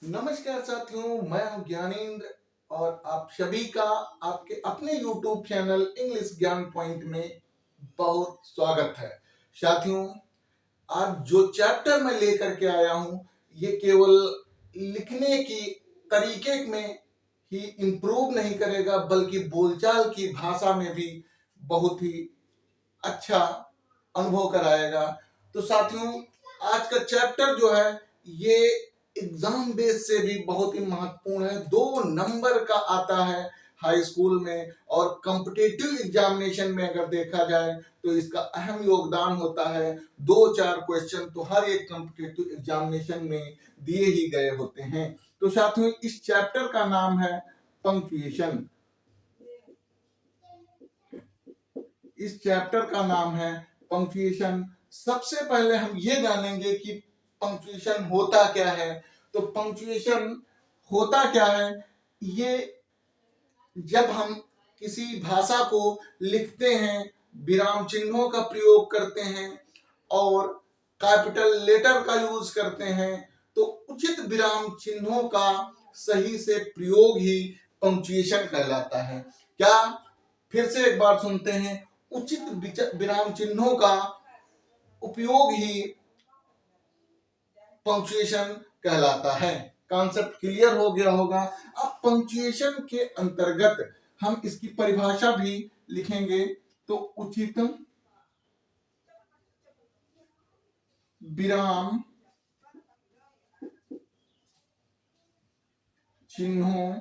नमस्कार साथियों, मैं हूं ज्ञानेंद्र और आप सभी का आपके अपने YouTube चैनल इंग्लिश ज्ञान पॉइंट में बहुत स्वागत है। साथियों, आज जो चैप्टर मैं लेकर के आया हूं, ये केवल लिखने की तरीके में ही इम्प्रूव नहीं करेगा, बल्कि बोलचाल की भाषा में भी बहुत ही अच्छा अनुभव कराएगा। तो साथियों, आज का चैप्टर जो है ये एग्जाम बेस से भी बहुत ही महत्वपूर्ण है। 2 नंबर का आता है हाई स्कूल में, और कॉम्पिटिटिव एग्जामिनेशन में अगर देखा जाए तो इसका अहम योगदान होता है। 2-4 क्वेश्चन तो हर एक कॉम्पिटिटिव एग्जामिनेशन में दिए ही गए होते हैं। तो साथियों, इस चैप्टर का नाम है पंक्चुएशन। इस चैप्टर का नाम है पंक्चुएशन। सबसे पहले हम ये जानेंगे कि पंक्चुएशन होता क्या है। तो पंक्चुएशन होता क्या है, ये जब हम किसी भाषा को लिखते हैं, विराम चिन्हों का प्रयोग करते हैं और कैपिटल लेटर का यूज करते हैं, तो उचित विराम चिन्हों का सही से प्रयोग ही पंक्चुएशन कहलाता है। क्या, फिर से एक बार सुनते हैं। उचित विराम चिन्हों का उपयोग ही पंक्चुएशन कहलाता है। कॉन्सेप्ट क्लियर हो गया होगा। अब पंक्चुएशन के अंतर्गत हम इसकी परिभाषा भी लिखेंगे। तो उचित विराम चिन्हों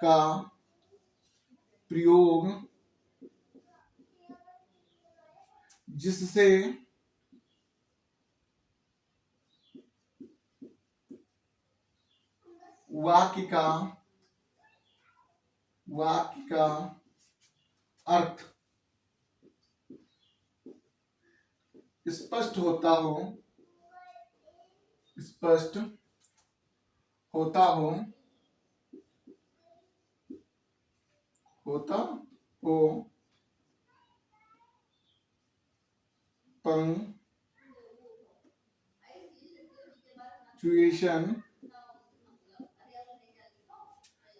का प्रयोग जिससे वाक्य का अर्थ स्पष्ट होता हो पंक्चुएशन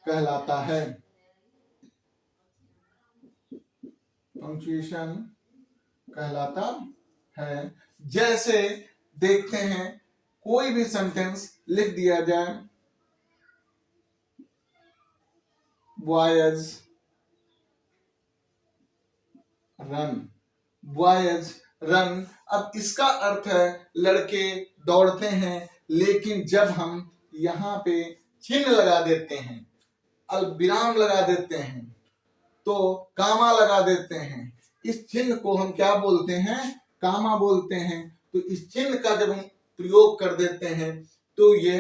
कहलाता है। पंक्चुएशन कहलाता है। जैसे देखते हैं, कोई भी सेंटेंस लिख दिया जाए, बॉयज रन। अब इसका अर्थ है लड़के दौड़ते हैं, लेकिन जब हम यहाँ पे चिन्ह लगा देते हैं, अल्पविराम लगा देते हैं, तो कामा लगा देते हैं, इस चिन्ह को हम क्या बोलते हैं? कामा बोलते हैं। तो इस चिन्ह का जब हम प्रयोग कर देते हैं तो ये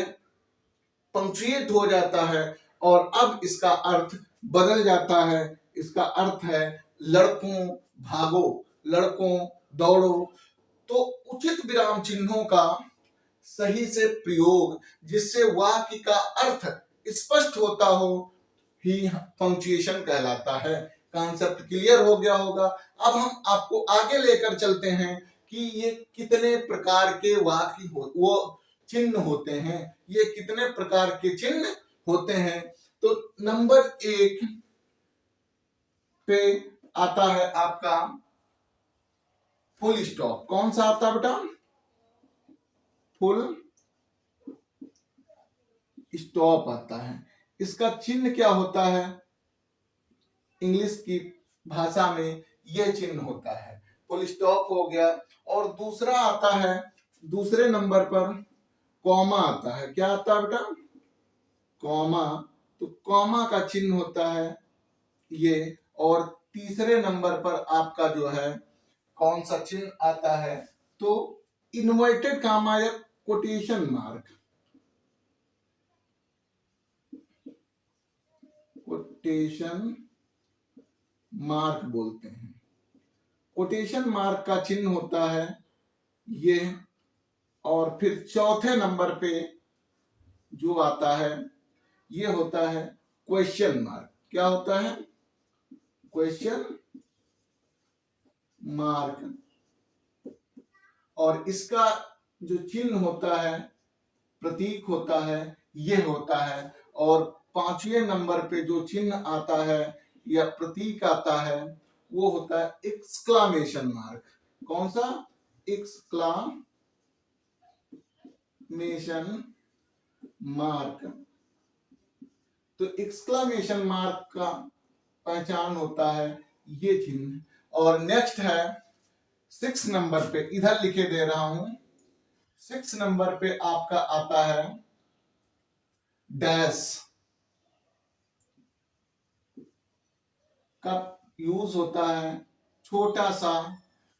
पंक्चुएट हो जाता है, और अब इसका अर्थ बदल जाता है। इसका अर्थ है लड़कों भागो, लड़कों दौड़ो। तो उचित विराम चिन्हों का सही से प्रयोग जिससे वाक्य का अर्थ स्पष्ट होता हो ही पंक्चुएशन कहलाता है। कॉन्सेप्ट क्लियर हो गया होगा। अब हम आपको आगे लेकर चलते हैं कि ये कितने प्रकार के वाक्य वो चिन्ह होते हैं। ये कितने प्रकार के चिन्ह होते हैं। तो नंबर 1 पे आता है आपका फुल स्टॉप। कौन सा आता है बेटा? फुल स्टॉप आता है। इसका चिन्ह क्या होता है? इंग्लिश की भाषा में यह चिन्ह होता है। फुल स्टॉप हो गया। और दूसरा आता है, दूसरे नंबर पर कॉमा आता है। क्या आता है बेटा? कॉमा। तो कॉमा का चिन्ह होता है ये। और तीसरे नंबर पर आपका जो है कौन सा चिन्ह आता है? तो इन्वर्टेड कॉमा या कोटेशन मार्क। कोटेशन मार्क बोलते हैं। कोटेशन मार्क का चिन्ह होता है ये। और फिर चौथे नंबर पे जो आता है ये होता है क्वेश्चन मार्क। क्या होता है? Question mark. और इसका जो चिन्ह होता है, प्रतीक होता है, ये होता है। और 5वें नंबर पे जो चिन्ह आता है या प्रतीक आता है वो होता है एक्सक्लामेशन मार्क। कौन सा? Exclamation mark. तो एक्सक्लामेशन मार्क का पहचान होता है ये चिन्ह। और नेक्स्ट है 6 नंबर पे, इधर लिखे दे रहा हूं। 6 नंबर पे आपका आता है डैश का यूज होता है, छोटा सा।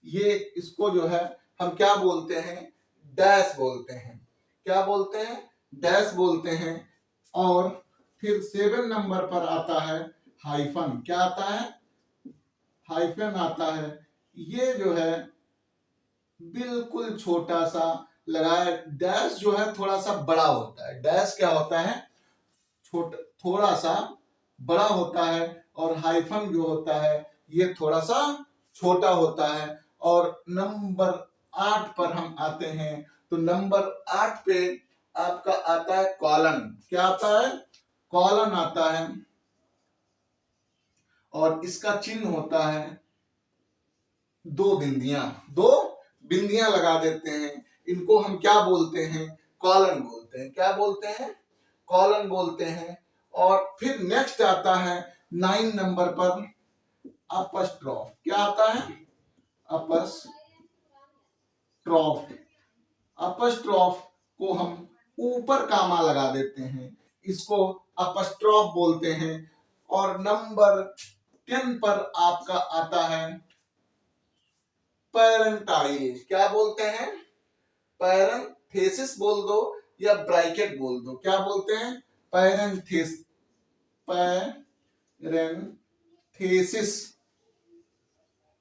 ये इसको जो है हम क्या बोलते हैं? डैश बोलते हैं। क्या बोलते हैं? डैश बोलते हैं। और फिर 7 नंबर पर आता है हाइफन। क्या आता है? हाइफन आता है। ये जो है बिल्कुल छोटा सा लगाया। डैश जो है थोड़ा सा बड़ा होता है। डैश क्या होता है? छोटा, थोड़ा सा बड़ा होता है। और हाइफन जो होता है ये थोड़ा सा छोटा होता है। और नंबर 8 पर हम आते हैं। तो नंबर 8 पे आपका आता है कॉलन। क्या आता है? कॉलन आता है। और इसका चिन्ह होता है 2 बिंदियां। 2 बिंदियां लगा देते हैं। इनको हम क्या बोलते हैं? कॉलन बोलते हैं। क्या बोलते हैं? कॉलन बोलते हैं। और फिर नेक्स्ट आता है 9 नंबर पर अपस्ट्रॉफ। क्या आता है? अपस्ट्रॉफ। अपस्ट्रॉफ को हम ऊपर कामा लगा देते हैं, इसको अपस्ट्रॉफ बोलते हैं। और नंबर 10 पर आपका आता है पैरेंटाइज। क्या बोलते हैं? पैरेंथेसिस बोल दो या ब्रैकेट बोल दो। क्या बोलते हैं? पैरेंथेसिस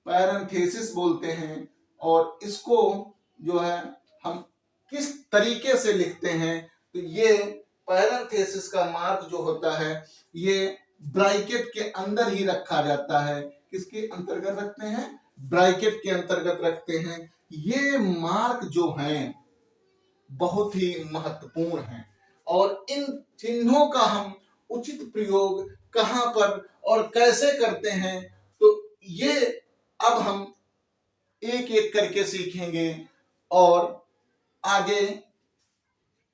पैरेंथेसिस बोलते हैं। और इसको जो है हम किस तरीके से लिखते हैं? तो ये पैरेंथेसिस का मार्क जो होता है ये ब्रैकेट के अंदर ही रखा जाता है। किसके अंतर्गत रखते हैं? ब्रैकेट के अंतर्गत रखते हैं। ये मार्क जो हैं बहुत ही महत्वपूर्ण हैं। और इन चिन्हों का हम उचित प्रयोग कहां पर और कैसे करते हैं तो ये अब हम एक एक करके सीखेंगे। और आगे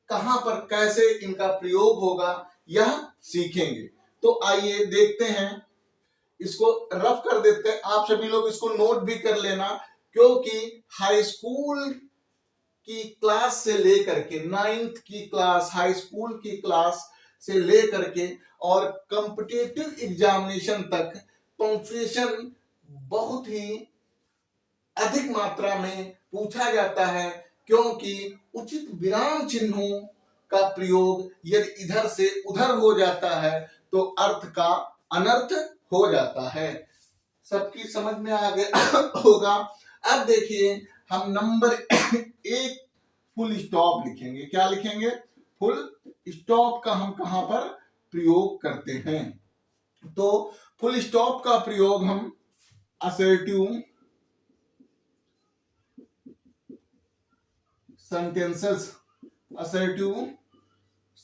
कहां पर कैसे इनका प्रयोग होगा यह सीखेंगे। तो आइए देखते हैं। इसको रफ कर देते हैं। आप सभी लोग इसको नोट भी कर लेना, क्योंकि हाई स्कूल की क्लास से लेकर के 9th की क्लास, हाई स्कूल की क्लास से लेकर के और कॉम्पिटिटिव एग्जामिनेशन तक पंक्चुएशन बहुत ही अधिक मात्रा में पूछा जाता है। क्योंकि उचित विराम चिन्हों का प्रयोग यदि इधर से उधर हो जाता है तो अर्थ का अनर्थ हो जाता है। सबकी समझ में आ गया होगा। अब देखिए हम नंबर 1 फुल स्टॉप लिखेंगे। क्या लिखेंगे? फुल स्टॉप का हम कहां पर प्रयोग करते हैं? तो फुल स्टॉप का प्रयोग हम असर्टिव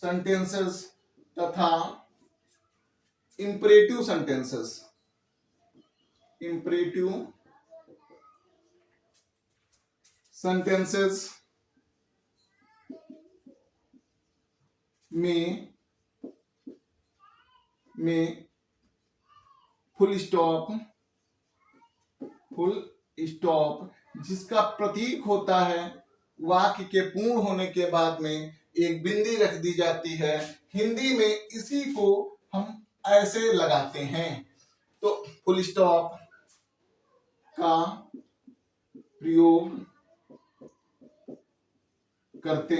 सेंटेंसेस तथा इंपरेटिव सेंटेंसेस में फुल स्टॉप जिसका प्रतीक होता है वाक्य के पूर्ण होने के बाद में एक बिंदी रख दी जाती है। हिंदी में इसी को हम ऐसे लगाते हैं। तो फुल स्टॉप का प्रयोग करते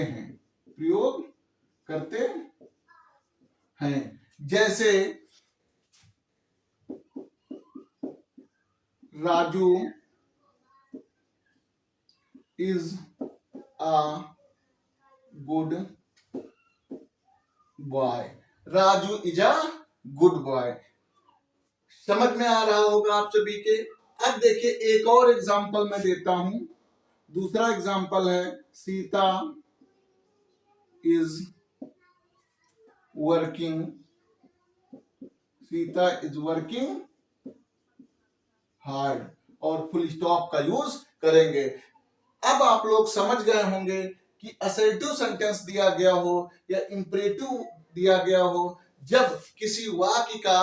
हैं। जैसे Raju is a good boy. Raju is a good boy. समझ में आ रहा होगा आप सभी के। अब देखिए एक और एग्जांपल मैं देता हूं। दूसरा एग्जाम्पल है Sita is working, Sita is working hard, और फुल स्टॉप का यूज करेंगे। अब आप लोग समझ गए होंगे कि असर्टिव सेंटेंस दिया गया हो या इंपरेटिव दिया गया हो, जब किसी वाक्य का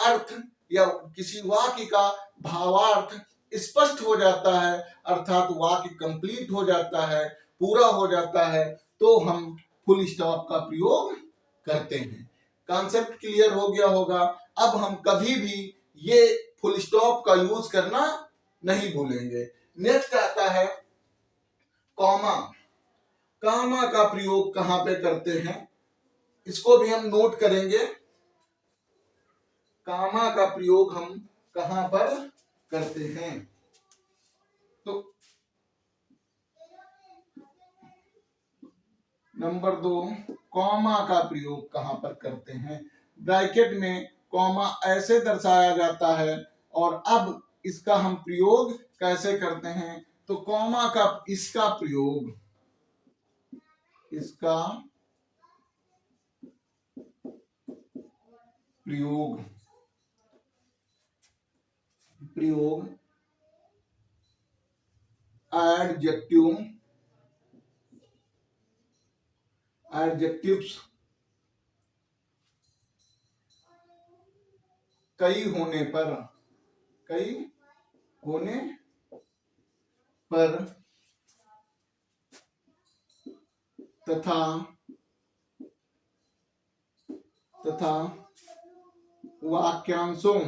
अर्थ या किसी वाक्य का भावार्थ स्पष्ट हो जाता है, अर्थात वाक्य कंप्लीट हो जाता है, पूरा हो जाता है, तो हम फुल स्टॉप का प्रयोग करते हैं। कॉन्सेप्ट क्लियर हो गया होगा। अब हम कभी भी ये फुल स्टॉप का यूज करना नहीं भूलेंगे। नेक्स्ट आता है कॉमा। कॉमा का प्रयोग कहां पे करते हैं, इसको भी हम नोट करेंगे। कॉमा का प्रयोग हम कहां पर करते हैं, तो नंबर 2, कॉमा का प्रयोग कहां पर करते हैं। ब्रैकेट में कॉमा ऐसे दर्शाया जाता है, और अब इसका हम प्रयोग कैसे करते हैं, तो कॉमा का इसका प्रयोग, इसका प्रयोग प्रयोग एडजेक्टिव्स कई होने पर तथा वाक्यांशों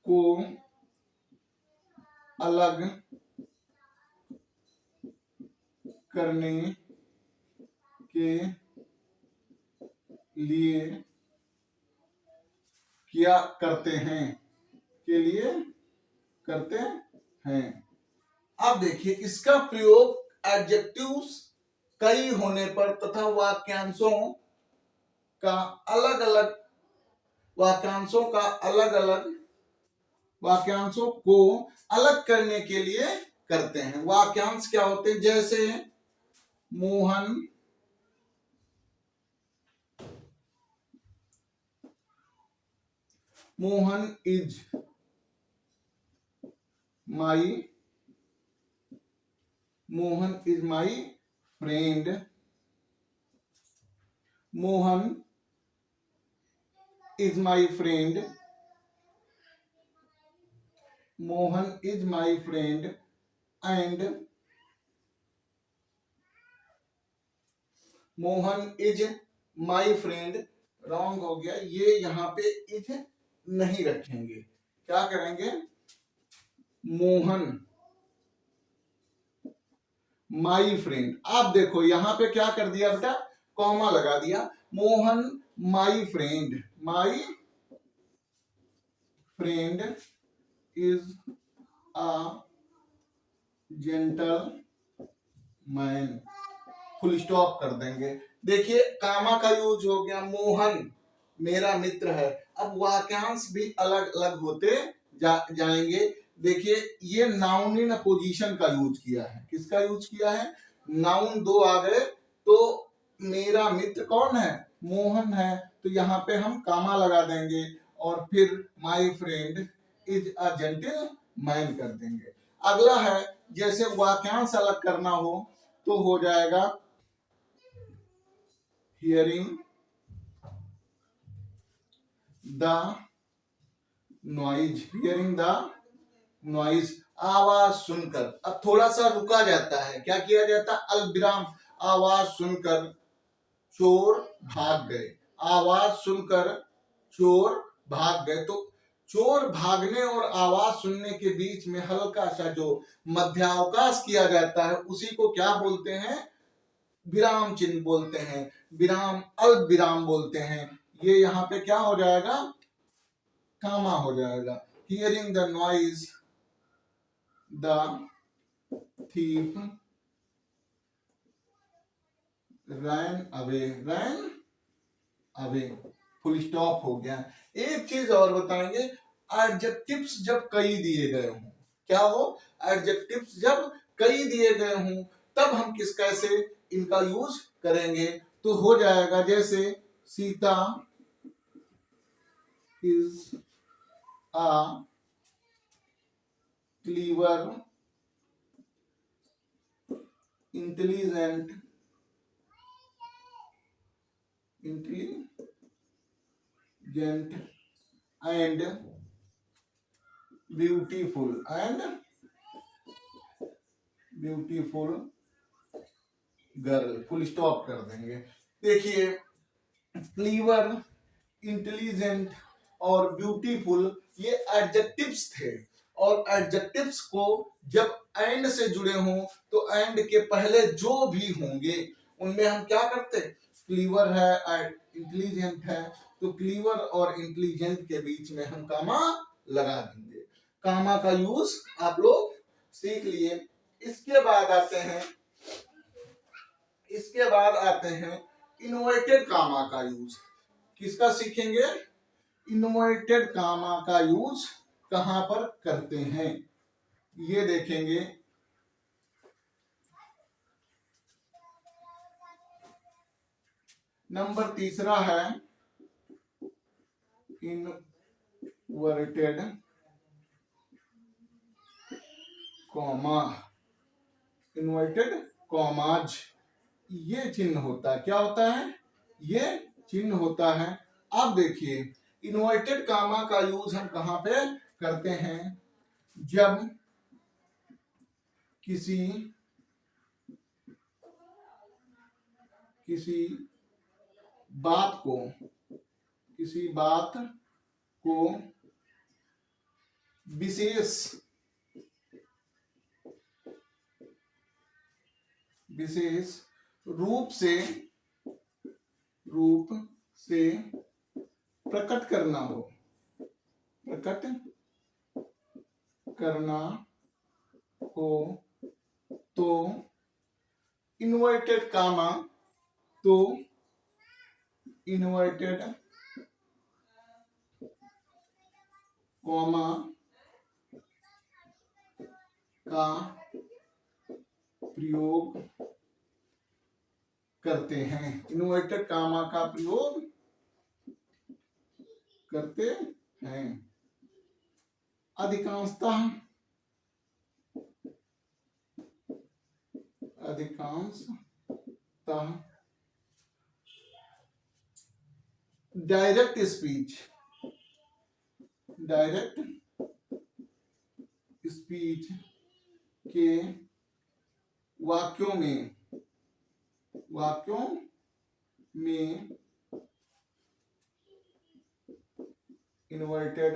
को अलग करने के लिए क्या करते हैं। अब देखिए इसका प्रयोग एडजेक्टिव्स कई होने पर तथा वाक्यांशों को अलग करने के लिए करते हैं। वाक्यांश क्या होते हैं, जैसे Mohan is my friend. Mohan is my friend and Mohan is my friend, wrong हो गया, ये यहां पे इज नहीं रखेंगे, क्या करेंगे, मोहन माई फ्रेंड। आप देखो यहां पे क्या कर दिया बेटा, कॉमा लगा दिया। Mohan my friend is a gentleman, full stop कर देंगे। देखिए कामा का यूज हो गया, मोहन मेरा मित्र है। अब वाक्यांश भी अलग अलग होते जाएंगे। देखिए ये नाउन इन पोजीशन का यूज किया है, किसका यूज किया है, नाउन दो आ गए, तो मेरा मित्र कौन है, मोहन है, तो यहाँ पे हम कामा लगा देंगे और फिर my friend is a gentleman कर देंगे। अगला है जैसे वाक्यांश अलग करना हो तो हो जाएगा हियरिंग द नॉइज, आवाज सुनकर। अब थोड़ा सा रुका जाता है, क्या किया जाता है, अल्पविराम, आवाज सुनकर चोर भाग गए, आवाज सुनकर चोर भाग गए। तो चोर भागने और आवाज सुनने के बीच में हल्का सा जो मध्यावकाश किया जाता है उसी को क्या बोलते हैं, विराम चिन्ह बोलते हैं, विराम अल्प विराम बोलते हैं। ये यहाँ पे क्या हो जाएगा, कामा हो जाएगा। Hearing the noise the thief ran away, full stop हो गया। एक चीज और बताएंगे, एडजेक्टिव्स जब कई दिए गए हों, क्या हो, एडजेक्टिव्स जब कई दिए गए हों तब हम किस कैसे इनका यूज करेंगे। तो हो जाएगा जैसे Sita is a clever, intelligent, and beautiful girl, full stop कर देंगे। देखिए क्लीवर, इंटेलिजेंट और ब्यूटीफुल ये एडजेक्टिव्स थे, और एडजेक्टिव्स को जब एंड से जुड़े हों तो एंड के पहले जो भी होंगे उनमें हम क्या करते, क्लीवर है, इंटेलिजेंट है, तो क्लीवर और इंटेलिजेंट के बीच में हम कामा लगा देंगे। कामा का यूज आप लोग सीख लिए। इसके बाद आते हैं इन्वर्टेड कामा का यूज। किसका सीखेंगे, इन्वर्टेड कामा का यूज कहां पर करते हैं ये देखेंगे। नंबर तीसरा है इनवर्टेड कॉमा, इन्वर्टेड कॉमाज। ये चिन्ह होता है, क्या होता है, ये चिन्ह होता है। अब देखिए इन्वर्टेड कामा का यूज हम कहां पे करते हैं, जब किसी बात को विशेष रूप से प्रकट करना हो तो इन्वर्टेड कामा का प्रयोग करते हैं। इन्वर्टेड कामा का प्रयोग करते हैं। अधिकांशतः डायरेक्ट स्पीच के वाक्यों में इन्वर्टेड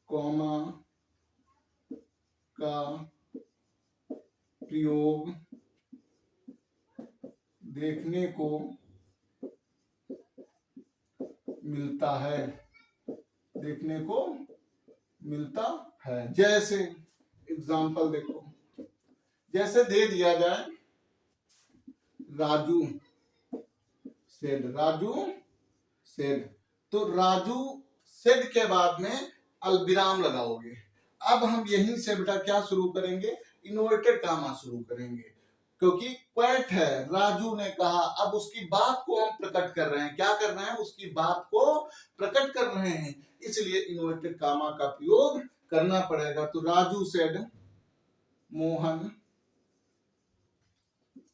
कॉमा का प्रयोग देखने को मिलता है। जैसे एग्जाम्पल देखो, जैसे दे दिया जाए राजू सेड, तो राजू सेड के बाद में अल्पविराम लगाओगे। अब हम यहीं से बेटा क्या शुरू करेंगे, इन्वर्टेड कामा शुरू करेंगे, क्योंकि क्वेट है, राजू ने कहा। अब उसकी बात को हम प्रकट कर रहे हैं, क्या कर रहे हैं, उसकी बात को प्रकट कर रहे हैं, इसलिए इन्वर्टेड कामा का प्रयोग करना पड़ेगा। तो Raju said Mohan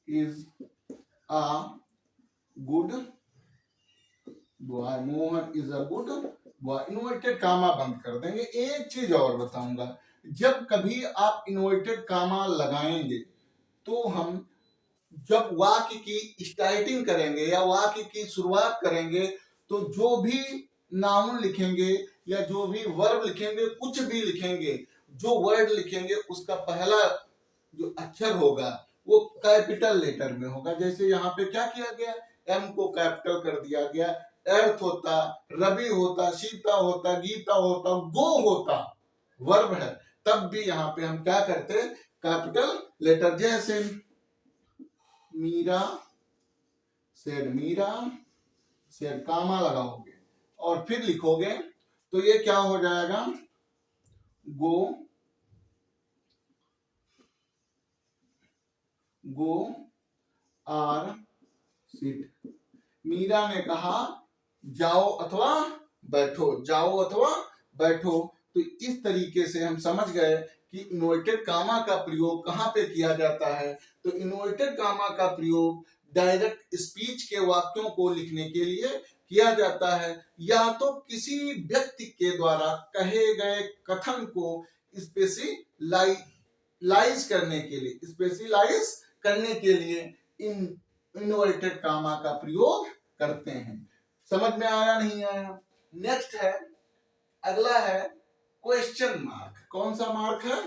is a good boy, Mohan is a good boy. Inverted comma बंद कर देंगे। एक चीज और बताऊंगा, जब कभी आप इन्वर्टेड कामा लगाएंगे तो हम जब वाक्य की स्टार्टिंग करेंगे या वाक्य की शुरुआत करेंगे तो जो भी नाउन लिखेंगे या जो भी वर्ब लिखेंगे, कुछ भी लिखेंगे, जो वर्ड लिखेंगे उसका पहला जो अक्षर होगा वो कैपिटल लेटर में होगा। जैसे यहाँ पे क्या किया गया, एम को कैपिटल कर दिया गया। अर्थ होता, रवि होता, सीता होता, गीता होता, गो होता, वर्ब है, तब भी यहाँ पे हम क्या करते, कैपिटल लेटर। जैसे मीरा सेड कामा लगाओगे, और फिर लिखोगे तो ये क्या हो जाएगा, गो गो आर सिट। मीरा ने कहा जाओ अथवा बैठो, जाओ अथवा बैठो। तो इस तरीके से हम समझ गए कि इन्वर्टेड कामा का प्रयोग कहाँ पे किया जाता है। तो इन्वर्टेड कामा का प्रयोग डायरेक्ट स्पीच के वाक्यों को लिखने के लिए किया जाता है, या तो किसी व्यक्ति के द्वारा कहे गए कथन को स्पेशलाइज करने के लिए, स्पेशलाइज करने के लिए इन इन्वर्टेड कामा का प्रयोग करते हैं। समझ में आया नहीं आया? नेक्स्ट है, अगला है क्वेश्चन मार्क। कौन सा मार्क है?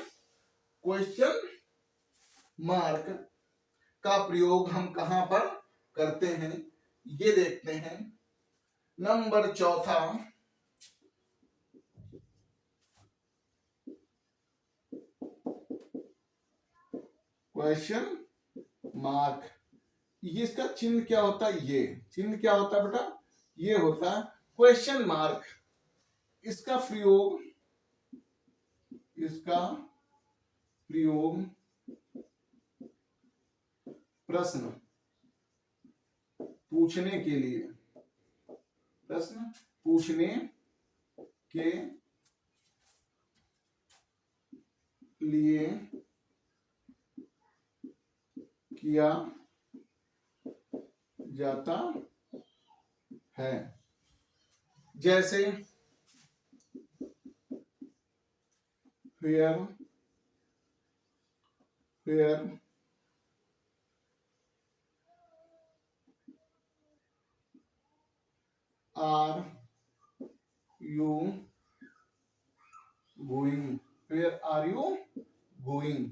क्वेश्चन मार्क का प्रयोग हम कहां पर करते हैं ये देखते हैं। नंबर चौथा, क्वेश्चन मार्क। ये इसका चिन्ह क्या होता है? ये चिन्ह क्या होता है बेटा? ये होता है क्वेश्चन मार्क। इसका प्रयोग प्रश्न पूछने के लिए, प्रश्न पूछने के लिए किया जाता है। जैसे where are you going, where are you going।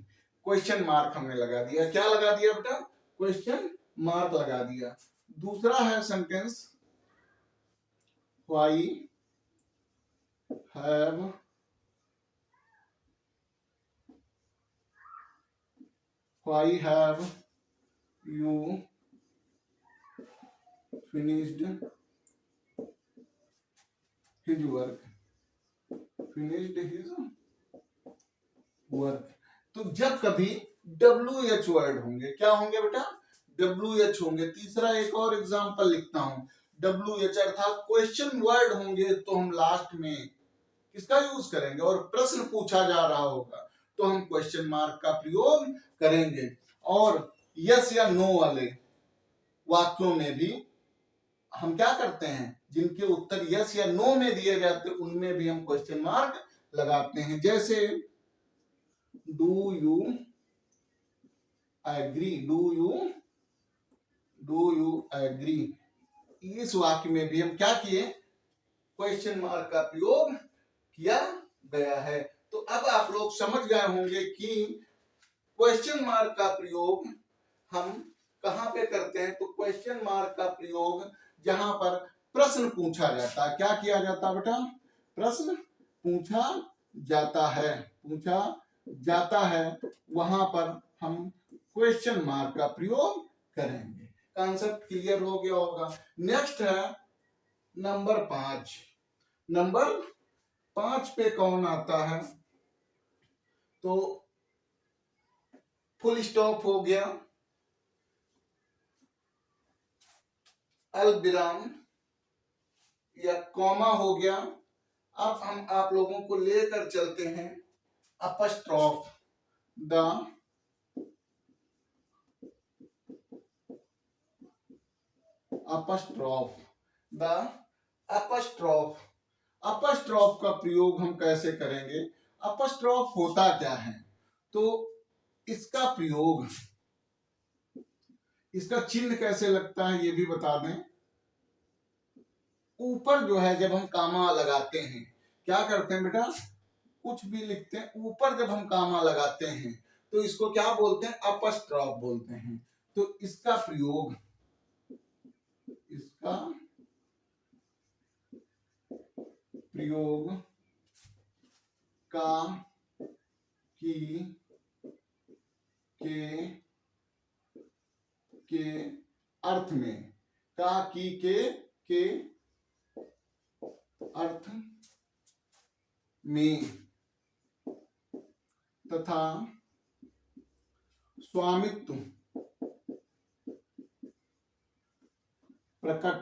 Question mark हमने लगा दिया। क्या लगा दिया बेटा? क्वेश्चन मार्क लगा दिया। दूसरा है sentence, why have you finished his work, तो जब कभी WH वर्ड होंगे, क्या होंगे बेटा? WH होंगे। तीसरा एक और एग्जांपल लिखता हूं, WH अर्थात क्वेश्चन वर्ड होंगे तो हम लास्ट में किसका यूज करेंगे? और प्रश्न पूछा जा रहा होगा तो हम क्वेश्चन मार्क का प्रयोग करेंगे। और यस या नो वाले वाक्यों में भी हम क्या करते हैं? जिनके उत्तर यस या नो में दिए जाते हैं उनमें भी हम क्वेश्चन मार्क लगाते हैं। जैसे do you agree, do you agree, इस वाक्य में भी हम क्या किए? क्वेश्चन मार्क का प्रयोग किया गया है। तो अब आप लोग समझ गए होंगे कि क्वेश्चन मार्क का प्रयोग हम कहां पे करते हैं। तो क्वेश्चन मार्क का प्रयोग जहां पर प्रश्न पूछा जाता है, क्या किया जाता है बेटा? प्रश्न पूछा जाता है, वहां पर हम क्वेश्चन मार्क का प्रयोग करेंगे। कॉन्सेप्ट क्लियर हो गया होगा। नेक्स्ट है नंबर 5। नंबर 5 पे कौन आता है? तो फुल स्टॉप हो गया, अल्पविराम या कॉमा हो गया। अब हम आप लोगों को लेकर चलते हैं अपस्ट्रॉफ। द अपस्ट्रॉफ का प्रयोग हम कैसे करेंगे? अपस्ट्रॉफ होता क्या है? तो इसका प्रयोग, इसका चिन्ह कैसे लगता है ये भी बता दें। ऊपर जो है जब हम कामा लगाते हैं, क्या करते हैं बेटा? कुछ भी लिखते हैं, ऊपर जब हम कामा लगाते हैं तो इसको क्या बोलते हैं? अपस्ट्रॉफ बोलते हैं। तो इसका प्रयोग का की के अर्थ में, का की के अर्थ में तथा स्वामित्व प्रकट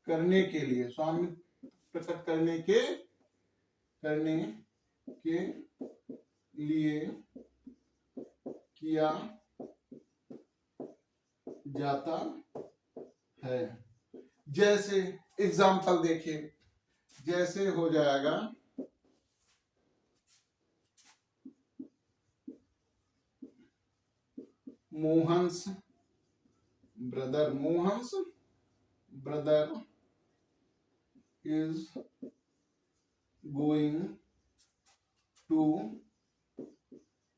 करने के लिए, स्वामित्व प्रकट करने के लिए किया जाता है। जैसे एग्जाम्पल देखिए, जैसे हो जाएगा Mohan's brother is going to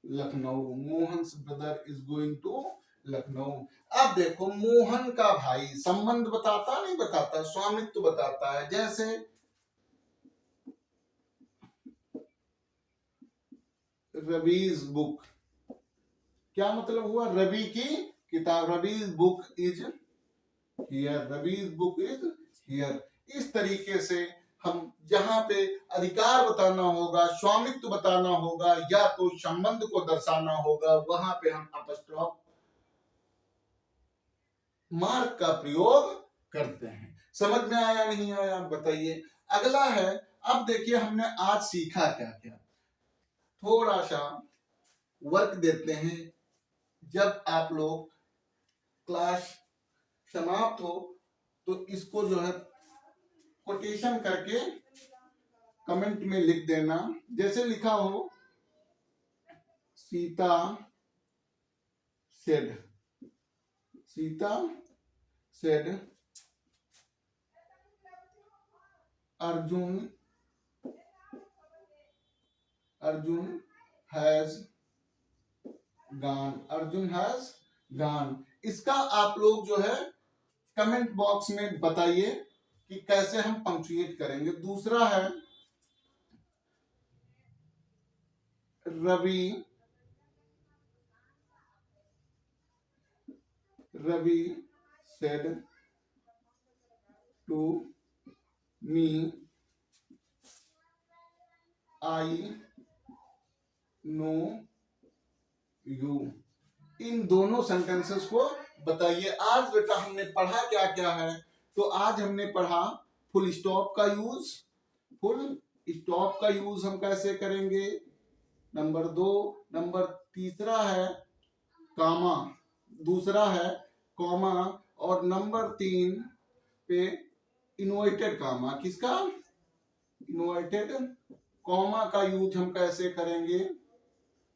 Lucknow. Mohan's brother is going to Lucknow. अब देखो, मोहन का भाई संबंध बताता नहीं बताता, स्वामित्व बताता है। जैसे रवीज बुक, क्या मतलब हुआ? रवि की किताब, Ravi's book is here, Ravi's book is here. इस तरीके से हम जहां पे अधिकार बताना होगा, स्वामित्व बताना होगा, या तो संबंध को दर्शाना होगा, वहां पे हम अपस्ट्रॉफ मार्क का प्रयोग करते हैं। समझ में आया नहीं आया बताइए। अगला है, अब देखिए हमने आज सीखा क्या क्या। थोड़ा सा वर्क देते हैं। जब आप लोग क्लास समाप्त हो तो इसको जो है कोटेशन करके कमेंट में लिख देना। जैसे लिखा हो, Sita said, Sita said Arjun has gone, Arjun has gone. इसका आप लोग जो है कमेंट बॉक्स में बताइए कि कैसे हम पंक्चुएट करेंगे। दूसरा है, Ravi said to me I know you. इन दोनों सेंटेंसेस को बताइए। आज बेटा हमने पढ़ा क्या क्या है? तो आज हमने पढ़ा फुल स्टॉप का यूज। फुल स्टॉप का यूज हम कैसे करेंगे, नंबर 2। नंबर तीसरा है कामा, दूसरा है कॉमा, और नंबर 3 पे इनवर्टेड कामा। किसका? इनवर्टेड कॉमा का यूज हम कैसे करेंगे।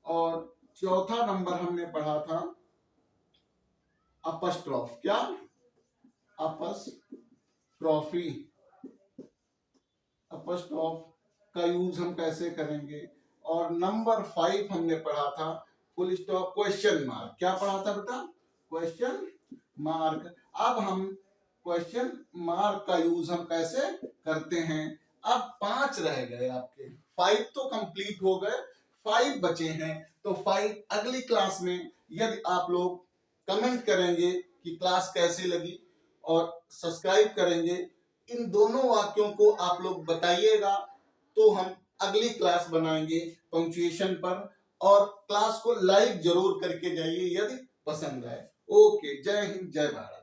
और चौथा नंबर हमने पढ़ा था अपस्ट्रॉफ। क्या? अपस्ट्रॉफी, अपस्ट्रॉफ का यूज हम कैसे करेंगे। और नंबर 5 हमने पढ़ा था फुल स्टॉप क्वेश्चन मार्क। क्या पढ़ा था बेटा? Question mark. अब हम क्वेश्चन मार्क का यूज हम कैसे करते हैं। अब 5 रह गए आपके, 5 तो कंप्लीट हो गए, 5 बचे हैं। तो 5 अगली क्लास में यदि आप लोग कमेंट करेंगे कि क्लास कैसी लगी और सब्सक्राइब करेंगे, इन दोनों वाक्यों को आप लोग बताइएगा, तो हम अगली क्लास बनाएंगे पंक्चुएशन पर। और क्लास को लाइक जरूर करके जाइए यदि पसंद आए। ओके, जय हिंद, जय भारत।